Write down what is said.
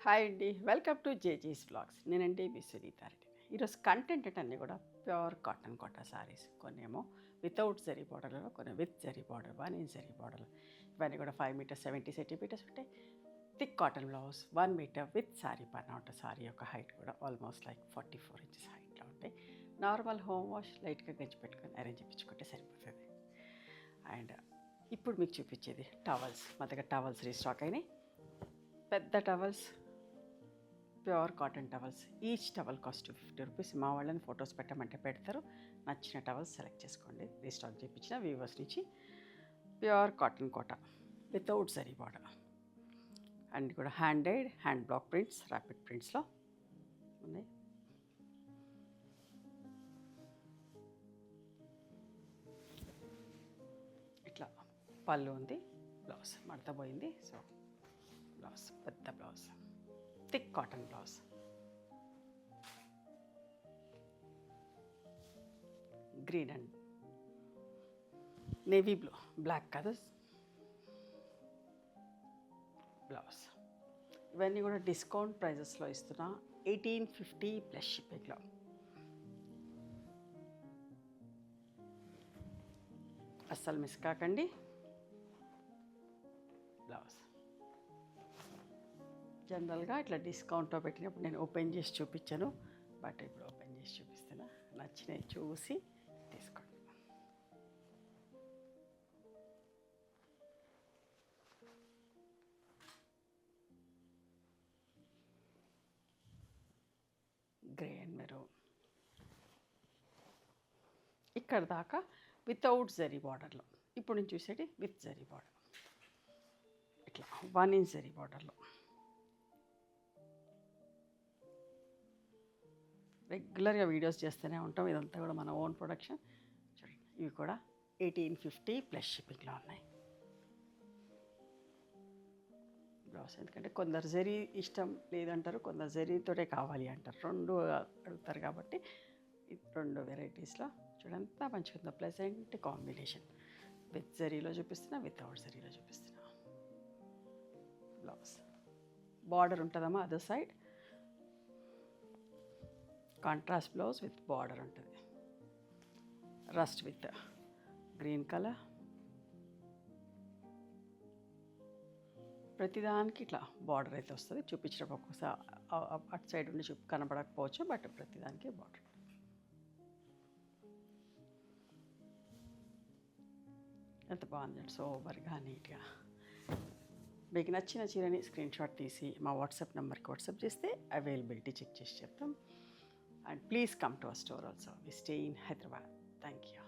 Hi అండి, welcome to జేజీస్ vlogs. నేనండి మీ సునీతారెడ్డి. ఈరోజు కంటెంట్ అన్నీ కూడా ప్యూర్ కాటన్ కోటా సారీస్. కొన్ని ఏమో వితౌట్ జరీ బార్డర్లో, కొన్ని with zari border, 1 inch zari border. ఇవన్నీ కూడా 5 మీటర్స్ 70 సెంటీమీటర్స్ ఉంటాయి. Thick cotton blouse 1 metre with sari పైన ఉంటుంది. సారీ యొక్క హైట్ కూడా ఆల్మోస్ట్ లైక్ 44 ఇంచెస్ హైట్లో ఉంటాయి. నార్మల్ హోమ్ వాష్ లైట్గా గంచి పెట్టుకొని అరేంజ్ చేయించుకుంటే సరిపోతుంది. అండ్ ఇప్పుడు మీకు చూపించేది టవల్స్. మా దగ్గర టవల్స్ రీస్టాక్ అయినాయి. పెద్ద towels, pure cotton towels. Each towel cost 50 rupees. మా వాళ్ళని ఫొటోస్ పెట్టమంటే పెడతారు. నచ్చిన టవల్స్ సెలెక్ట్ చేసుకోండి. రీస్టాక్ చేయించిన వీవర్స్ నుంచి. Pure cotton Kota without zari border. And కూడా handed, hand block prints, rapid ప్రింట్స్లో ఉన్నాయి. ఇట్లా పళ్ళు ఉంది, బ్లౌజ్ మడత పోయింది. సో బ్లౌజ్ పెద్ద blouse, thick cotton blouse. Green and navy blue, black కదా బ్లౌజ్. ఇవన్నీ కూడా డిస్కౌంట్ ప్రైజెస్లో ఇస్తున్నా. 1850 ప్లస్ షిప్పింగ్లో. అస్సలు మిస్ కాకండి. బ్లౌజ్ జనరల్గా ఇట్లా డిస్కౌంట్లో పెట్టినప్పుడు నేను ఓపెన్ చేసి చూపించాను, బట్ ఇప్పుడు ఓపెన్ చేసి చూపిస్తున్నా. నచ్చినవి చూసి తీసుకోండి. Grey and maroon. ఇక్కడ దాకా వితౌట్ జరీ బార్డర్లో. ఇప్పుడు నేను చూసేది విత్ జరీ బార్డర్. ఇట్లా 1 ఇంచ్ జరీ బార్డర్లో. రెగ్యులర్గా వీడియోస్ చేస్తూనే ఉంటాం. ఇదంతా కూడా మన ఓన్ ప్రొడక్షన్. చూడండి, ఇవి కూడా 1850 ప్లస్ షిప్పింగ్లో ఉన్నాయి. బ్లౌజ్ ఎందుకంటే కొందరు జరీ ఇష్టం లేదంటారు, కొందరు జరీతోనే కావాలి అంటారు. రెండు అడుగుతారు కాబట్టి రెండు వెరైటీస్లో చూడంతా మంచిగా ఉందో. Pleasant combination. విత్ జరీలో చూపిస్తున్నా, వితౌట్ జరీలో చూపిస్తున్నా. బ్లౌజ్ బార్డర్ ఉంటుందమ్మా other side. Contrast blouse with border ఉంటుంది. Rust with green colour. ప్రతిదానికి ఇట్లా బార్డర్ అయితే వస్తుంది. చూపించినప్పుడు ఒక్కొక్కసారి అటు సైడ్ ఉండి కనపడకపోవచ్చు, బట్ ప్రతిదానికి బార్డర్. ఎంత బాగుంది, సూపర్గా నీట్గా. మీకు నచ్చిన చీరని స్క్రీన్ షాట్ తీసి మా వాట్సాప్ నెంబర్కి వాట్సాప్ చేస్తే అవైలబిలిటీ చెక్ చేసి చెప్తాం. And please come to our store also. We stay in Hyderabad. Thank you.